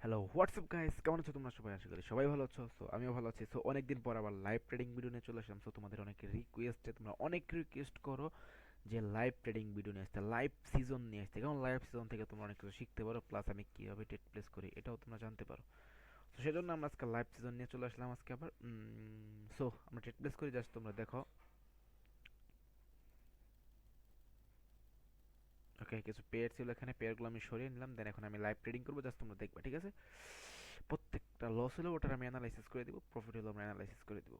Hello WhatsApp guys, কেমন আছো তোমরা সবাই? আশা করি সবাই ভালো আছো। সো আমিও ভালো আছি। সো অনেকদিন পর আবার লাইভ ট্রেডিং ভিডিও নিয়ে চলে আসলাম। সো তোমাদের অনেক রিকোয়েস্টে তোমরা অনেক রিকোয়েস্ট করো যে লাইভ ট্রেডিং ভিডিও নিয়ে আসতে, লাইভ সিজন নিয়ে আসতে, কারণ লাইভ সিজন থেকে তোমরা অনেক কিছু শিখতে পারো, প্লাস আমি কীভাবে ট্রেড প্লেস করি এটাও তোমরা জানতে পারো। তো সেজন্য আমরা আজকে লাইভ সিজন নিয়ে চলে আসলাম আজকে আবার। সো আমরা ট্রেড প্লেস করি, জাস্ট তোমরা দেখো। ওকে, কিছু পেয়ার ছিল এখানে, পেয়ারগুলো আমি সরিয়ে নিলাম, দেন এখন আমি লাইভ ট্রেডিং করবো, জাস্ট তোমরা দেখবে, ঠিক আছে? প্রত্যেকটা লস হলেও ওটার আমি অ্যানালাইসিস করে দিব, প্রফিট হলেও আমরা অ্যানালাইসিস করে দিব।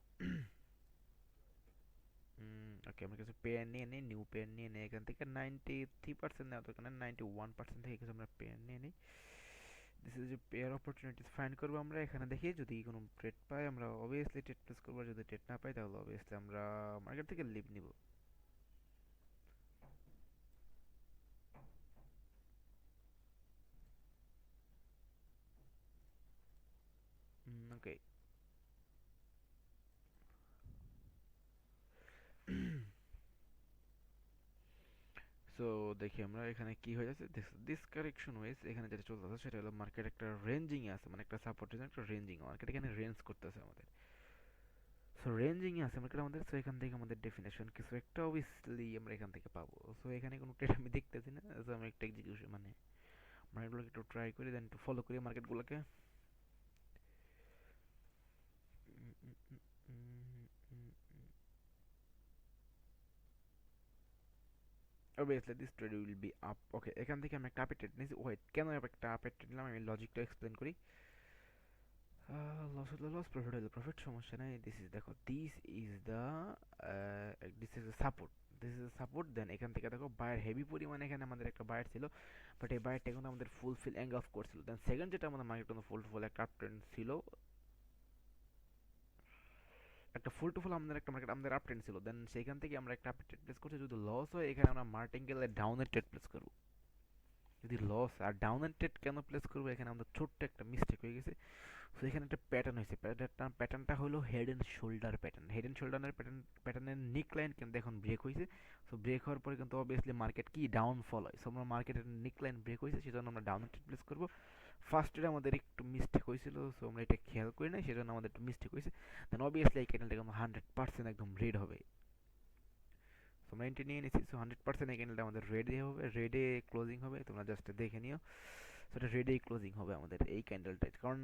ওকে, আমরা কিছু পেয়ার নিয়ে নিই, নিউ পেয়ার নিয়ে নিই এখান থেকে। 93% নেওয়া দরকার না, 91% থেকে কিছু আমরা পেয়ার নিয়ে নিই। দিস ইজ যে পেয়ার অপরচুনিটিস ফাইন্ড করবো আমরা এখানে, দেখি যদি কোনো ট্রেড পাই আমরা অবভিয়াসলি ট্রেড প্লেস করবো, যদি ট্রেড না পাই তাহলে অবভিয়াসলি আমরা মার্কেট থেকে লিভ নিব। ওকে, সো দেখি আমরা এখানে কি হয়ে যাচ্ছে। দিস কারেকশন ওয়েজ এখানে যেটা চলতেছে সেটা হলো মার্কেট একটা রেঞ্জিং এ আছে, মানে একটা সাপোর্ট একটা রেঞ্জিং, মার্কেট এখানে রেঞ্জ করতেছে আমাদের। সো রেঞ্জিং এ আছে মার্কেট আমাদের। সো এখান থেকে আমাদের ডেফিনেশন কিছু একটা অবভিয়াসলি আমরা এখান থেকে পাবো। সো এখানে কোনো ট্রেড আমি দেখতেছি না। সো আমি একটা এক্সিকিউশন মানে মার্কেটগুলোকে একটু ট্রাই করি, দেন একটু ফলো করি মার্কেটগুলোকে। Obviously this trade will be up. Okay, এখান থেকে আমি একটা আপের ট্রেড নিয়েছি। ওয়েট, কেন একটা আপের ট্রেড নিলাম আমি লজিকটা এক্সপ্লেন করি। লস হলো লস, প্রফিট হলো প্রফিট, সমস্যা নাই। দিস ইজ, দেখো, this is support, this is support. Then এখান থেকে দেখো বায়ার হেভি পরিমাণে, এখানে আমাদের একটা বায়ার ছিল, বাট এই বায়ারটা কিন্তু আমাদের ফুলফিল অফ করছিল। দেন সেকেন্ড যেটা আমাদের মার্কেট কিন্তু ফুল একটা আপ ট্রেন্ড ছিল, একটা ফুল টু ফুল আমাদের একটা মার্কেট আমাদের আপ ট্রেন্ড ছিল। দেন সেখান থেকে আমরা একটা আপ ট্রেড প্লেস করছি, যদি লস হয় এখানে আমরা মার্টিঙ্গেলে ডাউনের ট্রেড প্লেস করবো। যদি লস আর ডাউনের ট্রেড কেন প্লেস করবো, এখানে আমাদের ছোট্ট একটা মিস্টেক হয়ে গেছে। সো এখানে একটা প্যাটার্ন হয়েছে, প্যাটার্নটা হলো head and shoulder pattern. Head and শোল্ডারের প্যাটার্নের নিক লাইন কিন্তু এখন ব্রেক হয়েছে। সো ব্রেক হওয়ার পরে কিন্তু অবভিয়াসলি মার্কেট কি ডাউনফল হয়। সো আমরা মার্কেটের নিক লাইন ব্রেক হয়েছে, সেজন্য আমরা ডাউন ট্রেড প্লেস করবো। ফার্স্টে আমাদের একটু মিস্টেক হয়েছিল, সো আমরা এটা খেয়াল করি নাই, সেজন্য আমাদের একটু মিস্টেক হয়েছে। দেন অবভিয়াসলি এই ক্যান্ডেলটা কিন্তু 100% একদম রেড হবে। সো আমরা এন্ট্রি নিয়ে নিচ্ছি। সো 100% এই ক্যান্ডেলটা আমাদের রেডে হবে, রেডে ক্লোজিং হবে, তোমরা জাস্ট দেখে নিও। সো এটা রেডেই ক্লোজিং হবে আমাদের এই ক্যান্ডেলটা, কারণ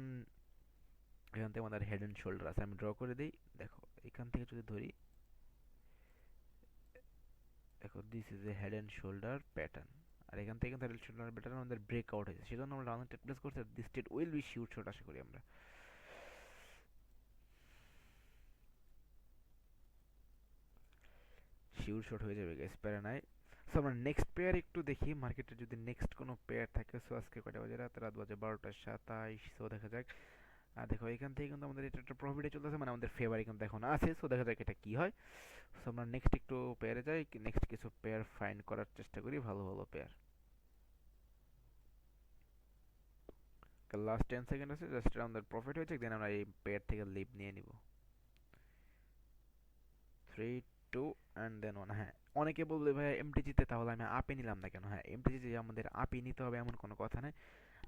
এখান থেকে আমাদের হেড অ্যান্ড শোল্ডার আছে। আমি ড্র করে দিই, দেখো এখান থেকে যদি ধরি, দেখো this is a head and shoulder pattern. আর এখান থেকে কিন্তু হেড অ্যান্ড শোল্ডার প্যাটার্ন আমাদের ব্রেক আউট হয়েছে, সেজন্য আমরা রাউন্ড ট্রেড প্লেস করছি। This trade will be sure shot, আশা করি আমরা শিওর শট হয়ে যাবে গাইস, প্যারা নাই। সো আমরা নেক্সট পেয়ার একটু দেখি মার্কেটে, যদি নেক্সট কোনো পেয়ার থাকে। সো আজকে কয়টা বাজে, রাত বাজে 12টা 27। সো দেখা যাক। আর দেখো এখান থেকে কিন্তু আমাদের এটা একটা প্রফিটে চলতেছে, মানে আমাদের ফেভারে কিন্তু এখন আছে। সো দেখা যাক এটা কি হয়। সো আমরা নেক্সট একটু পেয়ারে যাই, নেক্সট কিছু পেয়ার ফাইন্ড করার চেষ্টা করি, ভালো ভালো পেয়ার। লাস্ট 10 সেকেন্ড আছে, জাস্ট আমাদের প্রফিট হয়েছে, দেন আমরা এই পেয়ার থেকে লিভ নিয়ে নিব। 3 2 অ্যান্ড দেন 1। হ্যাঁ, অনেকে বলবে ভাই এমটিজিতে তাহলে আমি আপে নিলাম না কেন? হ্যাঁ, এমটিজিতে আমাদের আপে নিতে হবে এমন কোনো কথা নেই।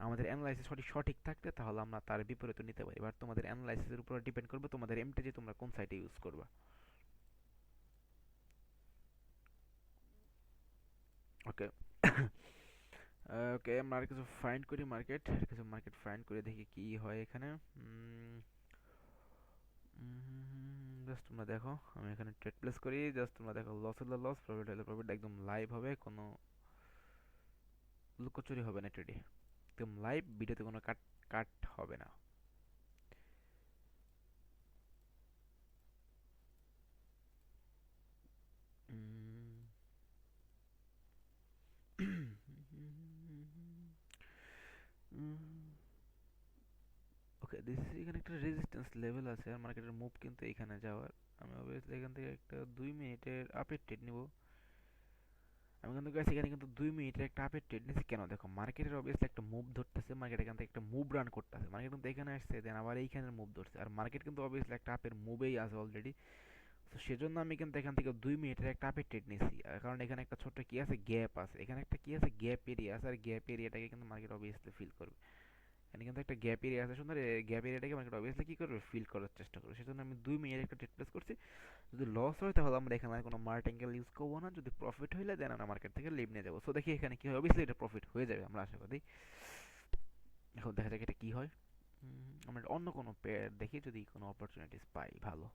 আমাদের অ্যানালাইসিস সঠিক থাকলে তাহলে আমরা তার বিপরীত নিতে পারি, বাট তোমাদের অ্যানালাইসিসের উপর ডিপেন্ড করবে তোমাদের এমটিজি তোমরা কোন সাইটে ইউজ করবা। ওকে। ওকে, আমরা আর কিছু ফাইন্ড করি মার্কেট, কিছু মার্কেট ফাইন্ড করে দেখি কি হয় এখানে। জাস্ট তোমরা দেখো, আমি এখানে ট্রেড প্লেস করি, জাস্ট তোমরা দেখো, লস হলে লস, প্রফিট হলে প্রফিট, একদম লাইভ হবে, কোনো লুকোচুরি হবে না ট্রেডে, একদম লাইভ, ভিডিওতে কোনো কাট কাট হবে না। ওকে, দিস এখানে একটা রেজিস্ট্যান্স লেভেল আছে, আর মার্কেটের মুভ কিন্তু এখানে যাওয়ার। আমি অবভিয়াসলি এখান থেকে একটা 2 মিনিটের আপের ট্রেড নিব। আমি কিন্তু গাইস এখানে কিন্তু 2 মিনিটের একটা আপের ট্রেড নিয়েছি। কেন? দেখো মার্কেটের অবভিয়াসলি একটা মুভ ধরতেছে, মার্কেট এখান থেকে একটা মুভ রান করতেছে, মার্কেট কিন্তু এখানে আসছে, দেন আবার এইখানের মুভ ধরছে, আর মার্কেট কিন্তু অবভিয়াসলি একটা আপের মুভেই আছে অলরেডি। তো সেজন্য আমি কিন্তু এখান থেকে 2 মিনিটের একটা আপের ট্রেড নিয়েছি, কারণ এখানে একটা ছোট্ট কি আছে, গ্যাপ আছে, এখানে একটা কি আছে, গ্যাপ এরিয়া আছে, আর গ্যাপ এরিয়াটাকে কিন্তু মার্কেট অবভিয়াসলি ফিল করবে। এখানে কিন্তু একটা গ্যাপ এরিয়া আছে সুন্দর, গ্যাপ এরিয়াটাকে মার্কেট অবভিয়াসলি কি করবে, ফিল করার চেষ্টা করবে। সেজন্য আমি 2 মিনিট একটা ট্রেড প্লেস করছি। যদি লস হয় তাহলে আমরা এখানে আর কোনো মার্টিঙ্গেল ইউজ করবো না, যদি প্রফিট হইলে দেন আমরা মার্কেট থেকে লিভ নিয়ে যাবো। সো দেখি এখানে কি হয়, অবভিয়াসলি এটা প্রফিট হয়ে যাবে আমরা আশা করি। এখন দেখা যাক এটা কি হয়। আমরা অন্য কোনো পেয়ার দেখি যদি কোনো অপরচুনিটিস পাই ভালো।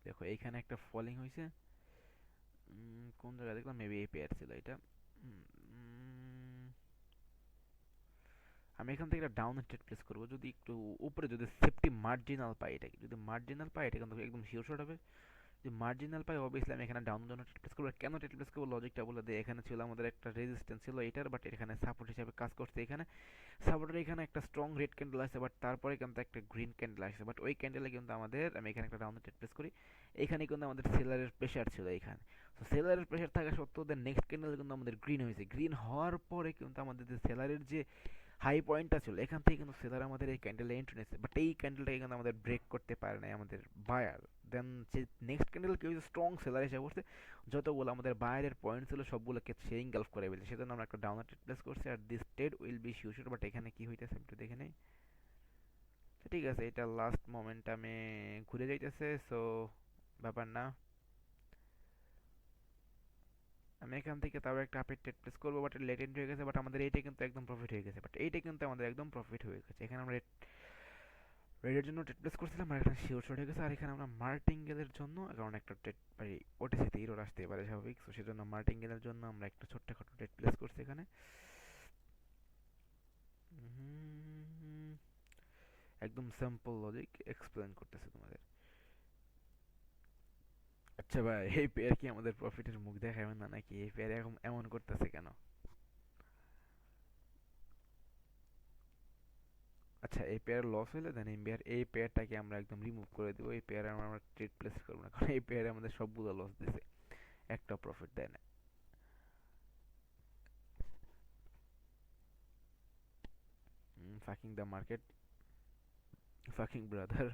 দেখো এইখানে একটা ফলিং হয়েছে, কোন জায়গায় দেখলাম, মেবি এই পেয়ার ছিল এটা। আমি এখান থেকে একটা ডাউন ট্রেড প্লেস করবো, যদি একটু উপরে যদি সেফটি মার্জিনাল পাই, এটা যদি মার্জিনাল পাই এটা কিন্তু একদম শিওর শট হবে। যদি মার্জিনাল পাই অবভিয়াসলি আমি এখানে ডাউন জন্য ট্রেড প্লেস করবো। কেন ট্রেড প্লেস করবো লজিকটা বলে দিই। এখানে ছিল আমাদের একটা রেজিস্ট্যান্স ছিল এটার, বাট এখানে সাপোর্ট হিসেবে কাজ করছে। এখানে সাপোর্টের এখানে একটা স্ট্রং রেড ক্যান্ডেল আছে, বাট তারপরে কিন্তু একটা গ্রিন ক্যান্ডেল আসছে, বাট ওই ক্যান্ডেলে কিন্তু আমাদের, আমি এখানে একটা ডাউন ট্রেড প্লেস করি। এখানে কিন্তু আমাদের সেলারের প্রেশার ছিল এখানে। তো সেলারের প্রেশার থাকা সত্ত্বেও নেক্সট ক্যান্ডেল কিন্তু আমাদের গ্রিন হয়েছে। গ্রিন হওয়ার পরে কিন্তু আমাদের যে সেলারের যে হাই পয়েন্টটা ছিল এখান থেকে কিন্তু সেলার আমাদের এই ক্যান্ডেলে এন্ট্রি নিয়েছে, বাট এই ক্যান্ডেলটাকে কিন্তু আমাদের ব্রেক করতে পারে নাই আমাদের বায়ার। দেন যে নেক্সট ক্যান্ডেল কেউ স্ট্রং সেলার এসে পড়ছে, যতগুলো আমাদের বায়ারের পয়েন্ট ছিল সবগুলোকে সে ইনগালফ করে ফেলছে। সেজন্য আমরা একটা ডাউনার ট্রেড প্লেস করছি। আর this trade will be sure, but এখানে কি হইতেছে একটু দেখে নেই। ঠিক আছে, এটা লাস্ট মোমেন্টামে ঘুরে যাইতেছে, সো ব্যাপার না। আমি এখান থেকে তাও একটা আপের ট্রেড প্লেস করবো, বাট লেটেন্ট হয়ে গেছে। বাট আমাদের এইটা কিন্তু একদম প্রফিট হয়ে গেছে, বাট এইটা কিন্তু আমাদের একদম প্রফিট হয়ে গেছে। এখানে আমরা রেডের জন্য ট্রেড প্লেস করছিলাম, আর এখানে শিওর শট হয়ে গেছে। আর এখানে আমরা মার্টিঙ্গেলের জন্য, কারণ একটা ট্রেড ওটিসিতে ইরোর আসতে পারে স্বাভাবিক, সো সেজন্য মার্টিঙ্গেলের জন্য আমরা একটা ছোট্টখাটো ট্রেড প্লেস করছি এখানে। একদম সিম্পল লজিক এক্সপ্লেন করতেছে তোমাদের। আচ্ছা ভাই, এই পেয়ার কি আমাদের প্রফিটের মুখ দেখাবে না নাকি? এই পেয়ার এখন এমন করতেছে কেন? আচ্ছা, এই পেয়ার লস হইলে দেন এই পেয়ারটাকে আমরা একদম রিমুভ করে দেবো। এই পেয়ারে আমরা ট্রেড প্লেস করবো না, কারণ এই পেয়ারে আমাদের সবগুলো লস দিছে, একটা প্রফিট দেয় না। Fucking the market, fucking brother.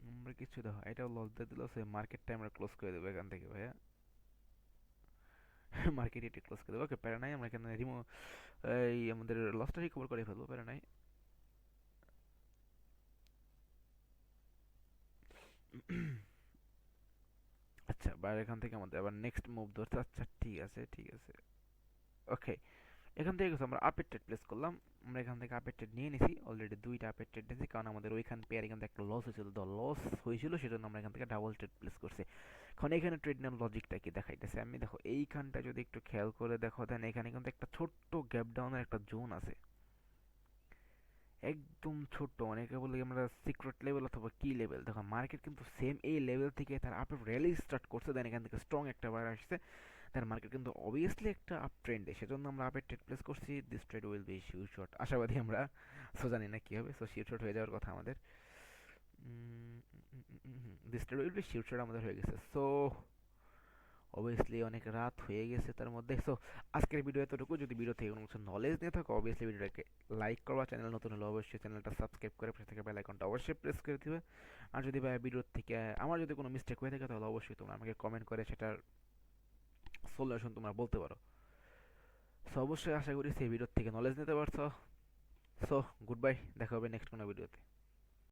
আমরা কিছু দেখো এটাও লস দিয়ে দিল, সে মার্কেটটা আমরা ক্লোজ করে দেবো এখান থেকে ভাইয়া। মার্কেট এটা ক্লোজ করে দেবো, ওকে প্যারা নাই। আমরা এখানে এই আমাদের লসটা রিকভার করে ফেলবো, প্যারা নাই। আচ্ছা, বাইরে এখান থেকে আমাদের আবার নেক্সট মুভ ধরতে। আচ্ছা ঠিক আছে, ঠিক আছে, ওকে। এখান থেকে আমরা আপের ট্রেড প্লেস করলাম। আমরা এখান থেকে আপের ট্রেড নিয়ে নিছি অলরেডি, দুইটা আপের ট্রেড নিয়েছি, কারণ আমাদের ওইখান পেয়ার এখান থেকে একটা লস হয়েছিল, তো লস হয়েছিল সেজন্য আমরা এখান থেকে ডাবল ট্রেড প্লেস করছি। এখন এখানে ট্রেড নেওয়ার লজিকটা কি দেখাইতেছে আমি, দেখো এইখানটা যদি একটু খেয়াল করে দেখো, দেন এখানে কিন্তু একটা ছোট্ট গ্যাপ ডাউনের একটা জোন আছে, একদম ছোট্ট, অনেকে বলে আমরা সিক্রেট লেভেল অথবা কি লেভেল। দেখো মার্কেট কিন্তু সেম এই লেভেল থেকে তার আপে র্যালি স্টার্ট করছে, দেন এখান থেকে স্ট্রং একটা বার আসছে, তার মার্কেট কিন্তু অবভিয়াসলি একটা আপ ট্রেন্ডে, সেজন্য আমরা আপে ট্রেড প্লেস করছি। This trade will be sure shot, আশাবাদী আমরা। সো জানি না কি হবে, সো শিওর শট হয়ে যাওয়ার কথা আমাদের। This trade will be sure shot আমাদের হয়ে গেছে। সো অবভিয়াসলি অনেক রাত হয়ে গেছে তার মধ্যে। সো আজকের ভিডিও এতটুকু। যদি ভিডিও থেকে কোনো কিছু নলেজ নিয়ে থাকো অবভিয়াসলি ভিডিওটাকে লাইক করবা, চ্যানেল নতুন হলে অবশ্যই চ্যানেলটা সাবস্ক্রাইব করে পাশে থাকা বেল আইকনটা অবশ্যই প্রেস করে দিবে। আর যদি ভাই ভিডিও থেকে আমার যদি কোনো মিস্টেক হয়ে থাকে তাহলে অবশ্যই তোমরা আমাকে কমেন্ট করে সেটার সলিউশন তোমরা বলতে পারো। সো অবশ্যই আশা করি সেই ভিডিও থেকে নলেজ নিতে পারছো। সো গুড বাই, দেখা হবে নেক্সট কোনো ভিডিওতে।